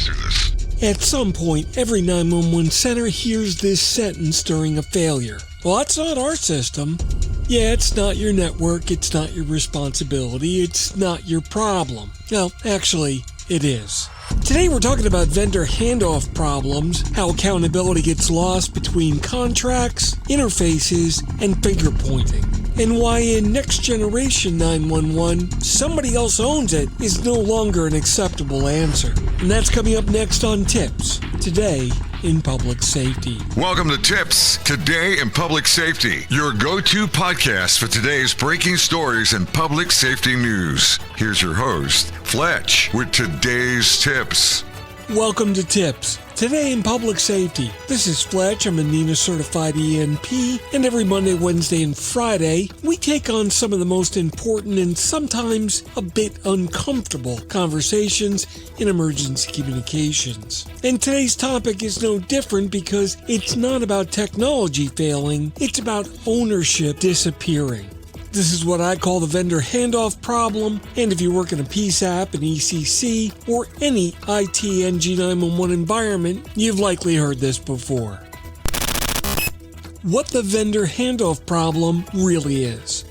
answer this. At some point, every 911 center hears this sentence during a failure. Well, that's not our system. Yeah, it's not your network, it's not your responsibility, it's not your problem. Well, actually, it is. Today we're talking about vendor handoff problems, how accountability gets lost between contracts, interfaces, and finger pointing, and why in next generation 911, somebody else owns it is no longer an acceptable answer. And that's coming up next on TiPS, Today in Public Safety. Welcome to TiPS, Today in Public Safety, your go-to podcast for today's breaking stories and public safety news. Here's your host, Fletch, with today's tips. Welcome to TiPS, Today in Public Safety. This is Fletch. I'm a NENA certified ENP, and every Monday, Wednesday, and Friday, we take on some of the most important and sometimes a bit uncomfortable conversations in emergency communications. And today's topic is no different because it's not about technology failing, it's about ownership disappearing. This is what I call the vendor handoff problem, and if you work in a PSAP, an ECC, or any IT NG911 environment, you've likely heard this before. What the vendor handoff problem really is.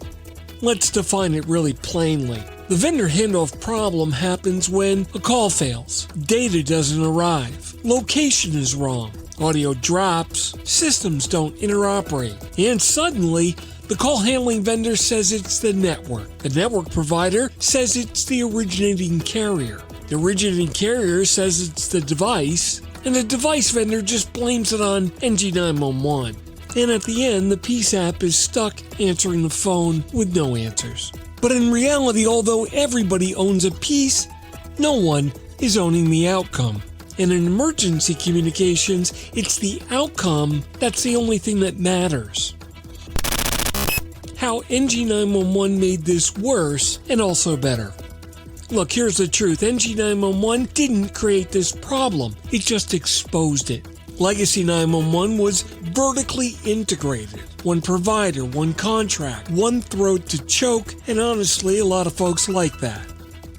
Let's define it really plainly. The vendor handoff problem happens when a call fails, data doesn't arrive, location is wrong, audio drops, systems don't interoperate, and suddenly the call handling vendor says it's the network. The network provider says it's the originating carrier. The originating carrier says it's the device, and the device vendor just blames it on NG911. And at the end, the PSAP is stuck answering the phone with no answers. But in reality, although everybody owns a piece, no one is owning the outcome. And in emergency communications, it's the outcome that's the only thing that matters. How NG911 made this worse and also better. Look, here's the truth. NG911 didn't create this problem. It just exposed it. Legacy 911 was vertically integrated. One provider, one contract, one throat to choke, and honestly, a lot of folks like that.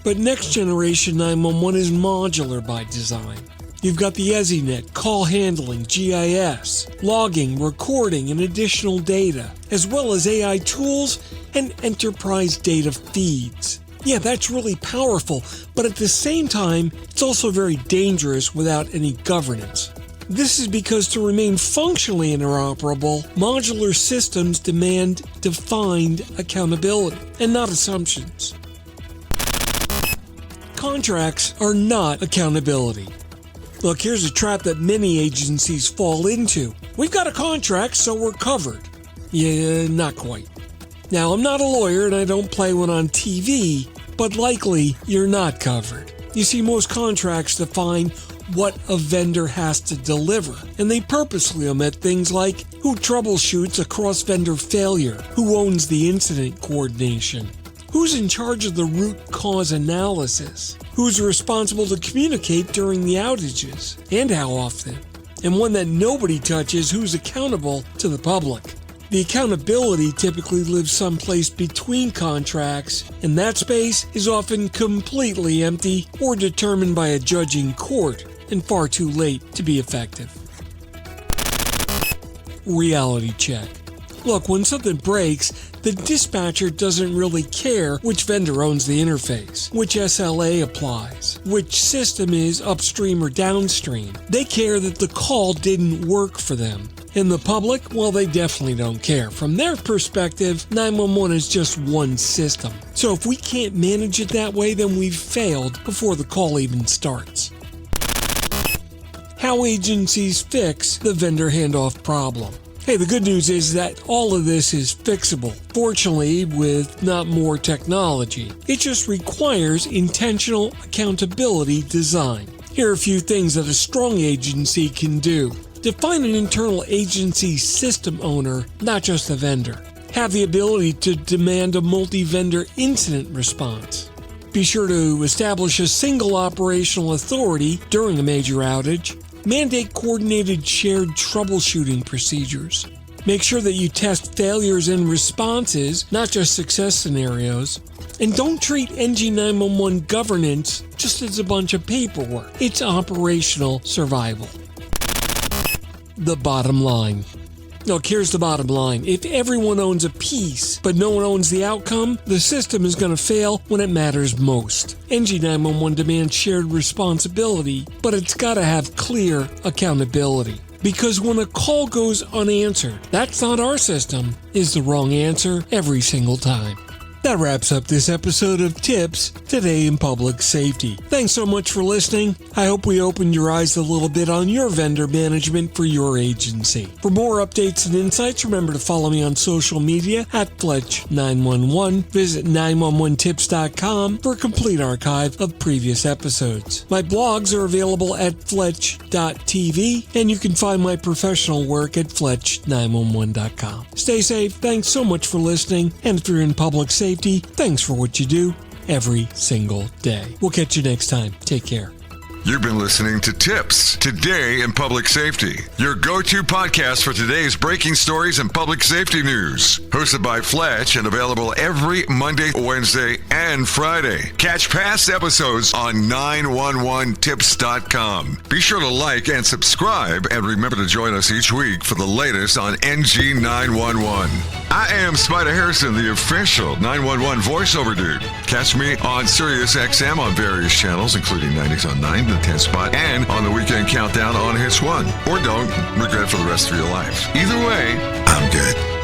But next generation 911 is modular by design. You've got the ESInet, call handling, GIS, logging, recording, and additional data, as well as AI tools and enterprise data feeds. Yeah, that's really powerful, but at the same time, it's also very dangerous without any governance. This is because to remain functionally interoperable, modular systems demand defined accountability and not assumptions. Contracts are not accountability. Look, here's a trap that many agencies fall into. We've got a contract, so we're covered. Yeah, not quite. Now, I'm not a lawyer and I don't play one on TV, but likely you're not covered. You see, most contracts define what a vendor has to deliver, and they purposely omit things like who troubleshoots a cross-vendor failure, who owns the incident coordination, who's in charge of the root cause analysis, who's responsible to communicate during the outages, and how often, and one that nobody touches, who's accountable to the public. The accountability typically lives someplace between contracts, and that space is often completely empty or determined by a judge in court, and far too late to be effective. Reality check. Look, when something breaks, the dispatcher doesn't really care which vendor owns the interface, which SLA applies, which system is upstream or downstream. They care that the call didn't work for them. And the public, well, they definitely don't care. From their perspective, 911 is just one system. So if we can't manage it that way, then we've failed before the call even starts. How agencies fix the vendor handoff problem. Hey, the good news is that all of this is fixable, fortunately with not more technology. It just requires intentional accountability design. Here are a few things that a strong agency can do. Define an internal agency system owner, not just a vendor. Have the ability to demand a multi-vendor incident response. Be sure to establish a single operational authority during a major outage. Mandate coordinated shared troubleshooting procedures. Make sure that you test failures and responses, not just success scenarios. And don't treat NG911 governance just as a bunch of paperwork. It's operational survival. The bottom line. Look, here's the bottom line. If everyone owns a piece, but no one owns the outcome, the system is going to fail when it matters most. NG911 demands shared responsibility, but it's got to have clear accountability. Because when a call goes unanswered, that's not our system, is the wrong answer every single time. That wraps up this episode of TiPS, Today in Public Safety. Thanks so much for listening. I hope we opened your eyes a little bit on your vendor management for your agency. For more updates and insights, remember to follow me on social media at Fletch911. Visit 911tips.com for a complete archive of previous episodes. My blogs are available at Fletch.tv, and you can find my professional work at Fletch911.com. Stay safe. Thanks so much for listening. And if you're in public safety, thanks for what you do every single day. We'll catch you next time. Take care. You've been listening to TiPS, Today in Public Safety, your go-to podcast for today's breaking stories and public safety news. Hosted by Fletch and available every Monday, Wednesday, and Friday. Catch past episodes on 911tips.com. Be sure to like and subscribe, and remember to join us each week for the latest on NG911. I am Spider Harrison, the official 911 voiceover dude. Catch me on Sirius XM on various channels, including 90s on 9, the 10 spot, and on the Weekend Countdown on Hits 1. Or don't regret it for the rest of your life. Either way, I'm good.